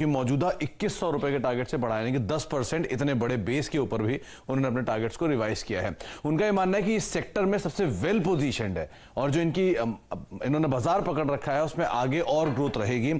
कि मौजूदा 2100 रुपए के टारगेट से बढ़ाया, यानी कि 10% इतने बड़े बेस के ऊपर भी उन्होंने अपने टारगेट्स को रिवाइज किया है। उनका ये मानना है कि इस सेक्टर में सबसे वेल पोजीशनड है और जो इनकी इन्होंने बाजार पकड़ रखा है उसमें आगे और ग्रोथ रहेगी।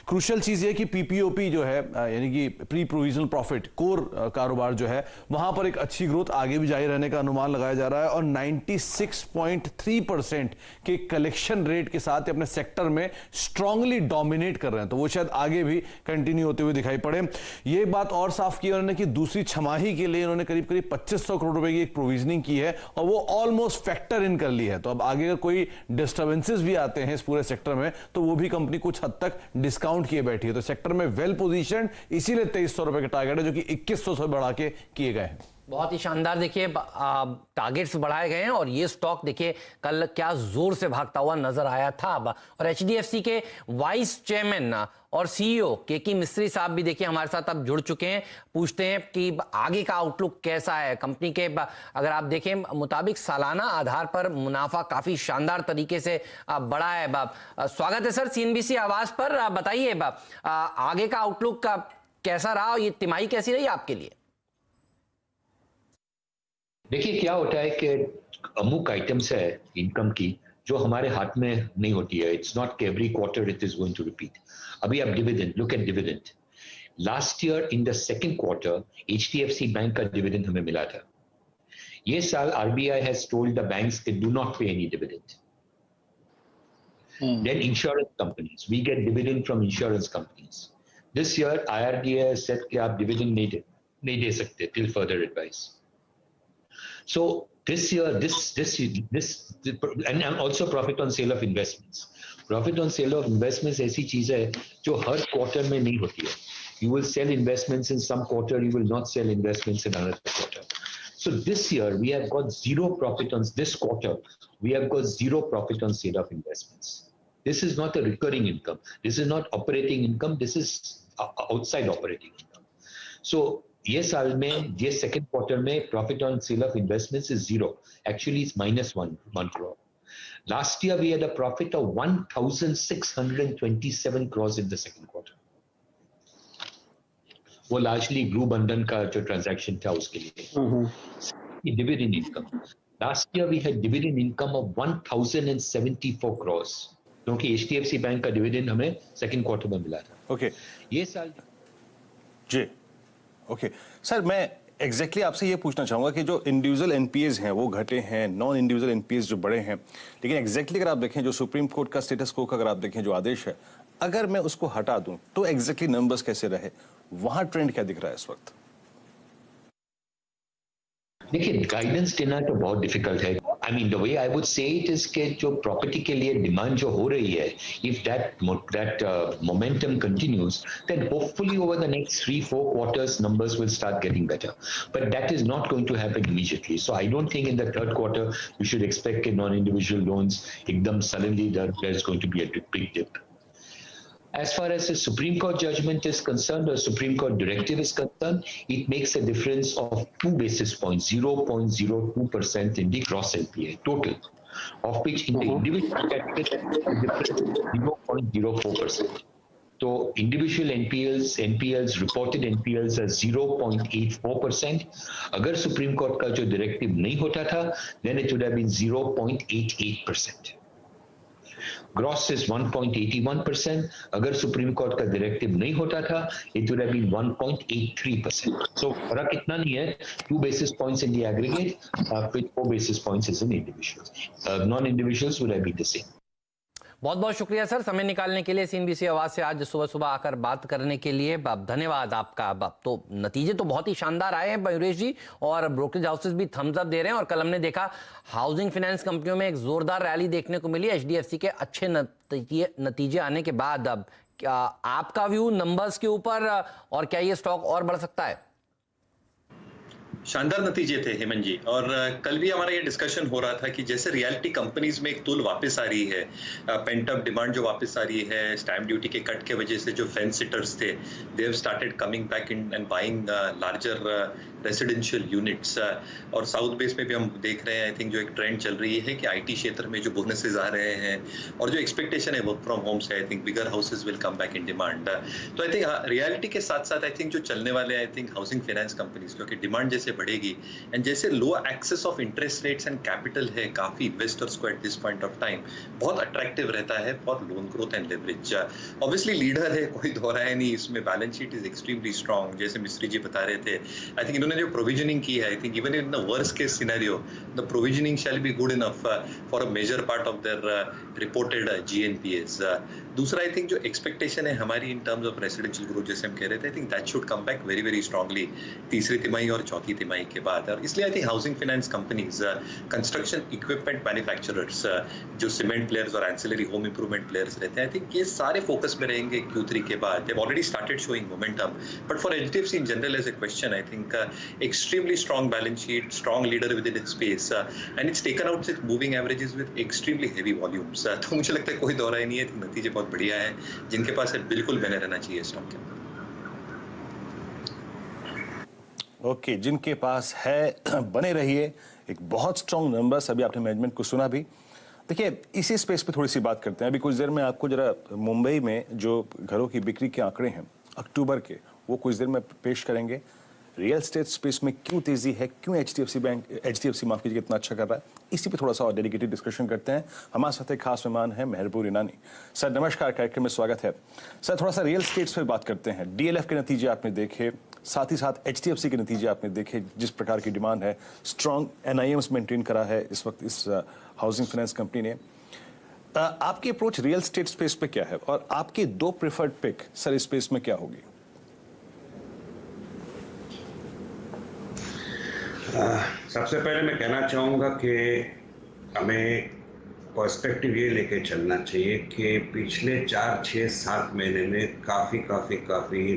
क्रूशियल चीज ये कि पीपीओपी जो है यानी कि प्री प्रोविजनल प्रॉफिट कोर कारोबार जो है वहां पर एक अच्छी ग्रोथ आगे भी जारी रहने का अनुमान लगाया जा रहा है और 96.3% के कलेक्शन रेट के साथ अपने सेक्टर में स्ट्रांगली डोमिनेट कर रहे हैं, तो वो शायद आगे भी कंटिन्यू होते हुए दिखाई पड़े। ये बात और साफ की उन्होंने कि दूसरी छमाही के लिए उन्होंने करीब करीब 2500 करोड़ रुपए की एक प्रोविजनिंग की है और वो ऑलमोस्ट फैक्टर इन कर ली है। तो अब आगे का कोई डिस्टर्बेंसेस भी आते हैं इस पूरे सेक्टर में तो वो भी कंपनी कुछ हद तक डिस्काउंट किए बैठी है। तो सेक्टर में वेल पोजीशन, इसीलिए 2300 रुपए के टारगेट है जो कि 2100 से बढ़ा के किए गए हैं। बहुत ही शानदार देखिए टारगेट्स बढ़ाए गए हैं और ये स्टॉक देखिए कल क्या जोर से भागता हुआ नजर आया था। और एचडीएफसी के वाइस चेयरमैन और सीईओ केके मिस्त्री साहब भी देखिए हमारे साथ अब जुड़ चुके हैं। पूछते हैं कि आगे का आउटलुक कैसा है कंपनी के। अगर आप देखें मुताबिक सालाना आधार पर मुनाफा काफी शानदार तरीके से बढ़ा है। स्वागत है सर सीएनबीसी आवाज पर। बताइए आगे का आउटलुक कैसा रहा, ये तिमाही कैसी रही आपके लिए? देखिए क्या होता है कि अमुक आइटम्स है इनकम की जो हमारे हाथ में नहीं होती है। इट्स नॉट कि every quarter it is going to repeat. अभी आप dividend look at dividend. Last year in the second quarter HDFC bank का डिविडेंड हमें मिला था। ये साल RBI has told the banks they do not pay any dividend. Then insurance companies, we get dividend from insurance companies. This year IRDA has said कि आप डिविडेंड नहीं दे सकते till further advice. So this year, and also profit on sale of investments. Profit on sale of investments ऐसी चीज है जो हर क्वार्टर में नहीं होती है। You will sell investments in some quarter, you will not sell investments in another quarter. So this year we have got zero profit on this quarter. We have got zero profit on sale of investments. This is not a recurring income. This is not operating income. This is outside operating income. So ये साल में ये second quarter में profit on sale of investments is zero, actually it's -1 crore. Last year we had a profit of 1627 crore in the second quarter. वो largely ग्रू बंधन का जो transaction था उसके लिए। Dividend income, last year we had dividend income of 1074 crore क्योंकि HDFC bank का dividend हमें सेकंड क्वार्टर में मिला था। ओके ये साल जी ओके सर, मैं एग्जैक्टली आपसे ये पूछना चाहूंगा कि जो इंडिविजुअल एनपीएस हैं वो घटे हैं, नॉन इंडिविजुअल एनपीएस जो बड़े हैं, लेकिन एग्जैक्टली अगर आप देखें जो सुप्रीम कोर्ट का स्टेटस को अगर आप देखें जो आदेश है, अगर मैं उसको हटा दूं तो एग्जैक्टली नंबर्स कैसे रहे, वहां ट्रेंड क्या दिख रहा है इस वक्त? देखिए गाइडेंस देना तो बहुत डिफिकल्ट है। I mean the way I would say it is के जो प्रॉपर्टी के लिए डिमांड जो हो रही है, if that momentum continues then hopefully over the next 3-4 quarters numbers will start getting better, but that is not going to happen immediately. So I don't think in the third quarter we should expect के non individual loans एकदम suddenly there is going to be a big dip. As far as the Supreme Court judgment is concerned, or Supreme Court directive is concerned, it makes a difference of 2 basis points, 0.02% in the gross NPA total, of which in the individual category, the difference is 0.04%. So individual NPLs, reported NPLs are 0.84%. अगर Supreme Court का जो directive नहीं होता था, then it would have been 0.88%. Gross is 1.81%. अगर supreme court का directive नहीं होता था it would have been 1.83%. So फर्क इतना नहीं है, 2 basis points in the aggregate, with 4 basis points is in individuals. Non individuals would have been the same. बहुत बहुत शुक्रिया सर समय निकालने के लिए, सीएनबीसी आवाज से आज सुबह सुबह आकर बात करने के लिए धन्यवाद आपका। तो नतीजे तो बहुत ही शानदार आए हैं मयूरेश जी, और ब्रोकरेज हाउसेस भी थम्स अप दे रहे हैं। और कल हमने देखा हाउसिंग फाइनेंस कंपनियों में एक जोरदार रैली देखने को मिली एचडीएफसी के अच्छे नतीजे आने के बाद। अब क्या आपका व्यू नंबर्स के ऊपर, और क्या ये स्टॉक और बढ़ सकता है? शानदार नतीजे थे हेमंत जी। और कल भी हमारा ये डिस्कशन हो रहा था कि जैसे रियलिटी कंपनीज में एक तूल वापस आ रही है, पेंट अप डिमांड जो वापस आ रही है, स्टैम्प ड्यूटी के कट के वजह से जो फेंस सिटर्स थे they have started coming back in and buying larger residential units. और साउथ बेस में भी हम देख रहे हैं, आई थिंक जो एक ट्रेंड चल रही है कि आईटी क्षेत्र में जो बोनसेस आ रहे हैं और जो एक्सपेक्टेशन है वर्क फ्रॉम होम से, I think bigger houses will come back in demand. तो आई थिंक रियलिटी के साथ साथ आई थिंक जो चलने वाले I think housing finance companies, क्योंकि डिमांड जैसे बढ़ेगी एंड जैसे low access of interest rates and capital है काफी इन्वेस्टर्स को at this point of time, बहुत अट्रैक्टिव रहता है for loan growth and leverage. Obviously leader है, कोई दोहराया नहीं इसमें, balance sheet is extremely strong. जैसे मिस्त्री जी बता रहे थे, आई थिंक इन्होंने जो प्रोविजनिंग की है, I think even in the worst case scenario the provisioning shall be good enough for a major part of their reported GNPAs। दूसरा आई थिंक जो एक्सपेक्टेशन है हमारी in terms of residential growth, जैसे हम कह रहे थे, I think that should come back very very strongly तीसरी तिमाही और चौथी तिमाही के बाद। और इसलिए I think housing finance companies, construction equipment manufacturers, जो सीमेंट प्लेयर्स और एंसिलरी होम इंप्रूवमेंट प्लेयर्स रहते हैं, आई थिंक ये सारे फोकस में रहेंगे Q3 के बाद। They have already started showing momentum, but for HDFC in general as a question, I think extremely strong balance sheet, strong leader with in its space, and it's taken out its moving averages with extremely heavy volumes. तो मुझे लगता है कोई दौरा ही नहीं है, नतीजे बहुत बढ़िया है, जिनके पास है बिल्कुल बने रहना चाहिए स्टॉक के अंदर। ओके, जिनके पास है बने रहिए। एक बहुत स्ट्रॉन्ग नंबर्स, अभी आपने मैनेजमेंट को सुना भी। देखिए, इसी स्पेस पे थोड़ी सी बात करते हैं। अभी कुछ देर में आपको जरा मुंबई में जो घरों की बिक्री के आंकड़े हैं अक्टूबर के, वो कुछ देर में पेश करेंगे। रियल एस्टेट स्पेस में क्यों तेजी है, क्यों HDFC माफ कीजिए इतना अच्छा कर रहा है, इसी पे थोड़ा सा और डेडिकेटेड डिस्कशन करते हैं। हमारे साथ एक खास मेहमान है मेहरपुर ईनानी। सर नमस्कार, कार्यक्रम में स्वागत है। सर थोड़ा सा रियल एस्टेट्स पे बात करते हैं। DLF के नतीजे आपने देखे, साथ ही साथ HDFC के नतीजे आपने देखे, जिस प्रकार की डिमांड है, स्ट्रॉन्ग NIMs मेंटेन करा है इस वक्त इस हाउसिंग फाइनेंस कंपनी ने। आपकी अप्रोच रियल एस्टेट स्पेस पे क्या है और आपके दो प्रेफर्ड पिक सर इस स्पेस में क्या होगी? सबसे पहले मैं कहना चाहूँगा कि हमें पर्सपेक्टिव ये लेके चलना चाहिए कि पिछले 4, 6, 7 महीने में काफ़ी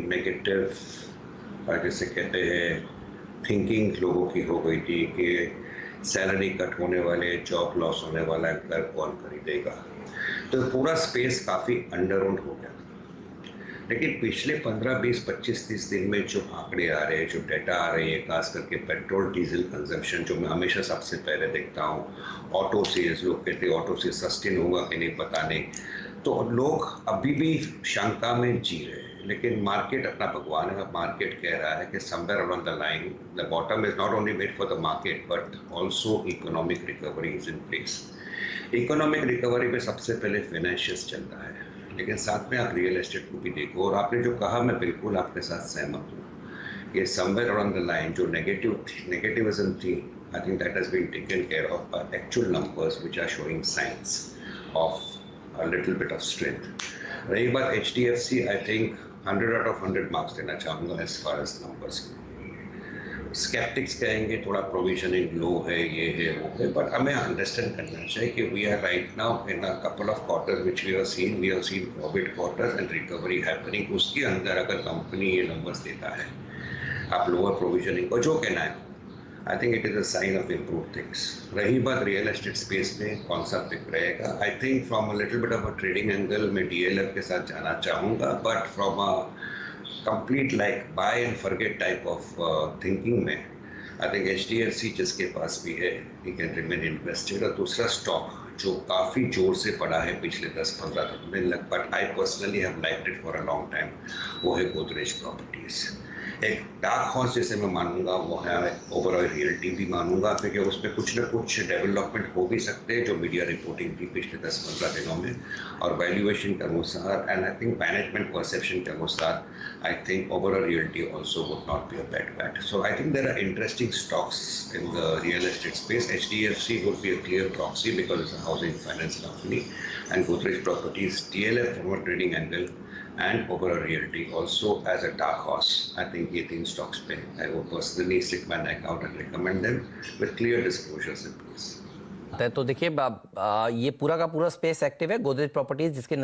नेगेटिव, जैसे कहते हैं, थिंकिंग लोगों की हो गई थी कि सैलरी कट होने वाले, जॉब लॉस होने वाला है, घर कौन खरीदेगा। तो पूरा स्पेस काफ़ी अंडरओन्ड हो गया। लेकिन पिछले 15, 20, 25, 30 दिन में जो आंकड़े आ रहे हैं, जो डेटा आ रही है, खास करके पेट्रोल डीजल कंजम्पशन, जो मैं हमेशा सबसे पहले देखता हूँ, ऑटो सेल्स, लोग कहते हैं ऑटो सेल्स सस्टेन होगा कि नहीं पता नहीं, तो लोग अभी भी शंका में जी रहे हैं। लेकिन मार्केट अपना भगवान है। मार्केट कह रहा है कि somewhere around the line the bottom is not only made for the market but also economic recovery is in place. Economic recovery में सबसे पहले फाइनेंशियल्स चलता है, लेकिन साथ में आप रियल एस्टेट को भी देखो। और आपने जो कहा, मैं बिल्कुल आपके साथ सहमत हूँ कि समवेयर अराउंड द लाइन जो नेगेटिविज्म थी, I think that has been taken care of by actual numbers which are showing signs of a little bit of strength. रही बात HDFC, I think 100 out of 100 marks देना चाहूँगा as far as numbers. Sceptics कहेंगे थोड़ा provisioning लो है, ये है वो है, बट हमें अंडरस्टैंड करना चाहिए कि we are right now in a couple of quarters which we have seen covid quarters and recovery happening. उसके अंदर अगर कंपनी ये नंबर्स देता है, आप लोअर प्रोविजनिंग को जो कहना है, I think it is a sign of improve things. रही बात रियल एस्टेट स्पेस में कौन सा पिक रहेगा, I think from a little bit of a trading angle में DLF के साथ जाना चाहूँगा, but from a complete like buy and forget type of thinking में आई थिंक HDFC जिसके पास भी है, ही कैन रिमेन इन्वेस्टेड। और दूसरा स्टॉक जो काफ़ी जोर से पड़ा है पिछले 10-15 दिन, but I personally have liked it for a long time, वो है गोदरेज प्रॉपर्टीज़। एक डार्क हॉर्स जैसे मैं मानूंगा वो है ओबरॉय रियल्टी भी मानूंगा, क्योंकि उसमें कुछ न कुछ डेवलपमेंट हो भी सकते हैं जो मीडिया रिपोर्टिंग थी पिछले 10-15 दिनों में, और वैल्यूएशन के अनुसार and I think management perception के अनुसार I think Oberoi realty also would not be a bad bet. So I think there are interesting stocks in the real estate space. HDFC would be a clear proxy because it's a housing finance company, and Godrej Properties, DLF from a trading angle, and Oberoi Realty also as a dark horse. I think ये 3 stocks पे I would personally stick my neck out and recommend them with clear disclosures in place. तो देखिए ये पूरा का पूरा space active है Godrej properties, जिसके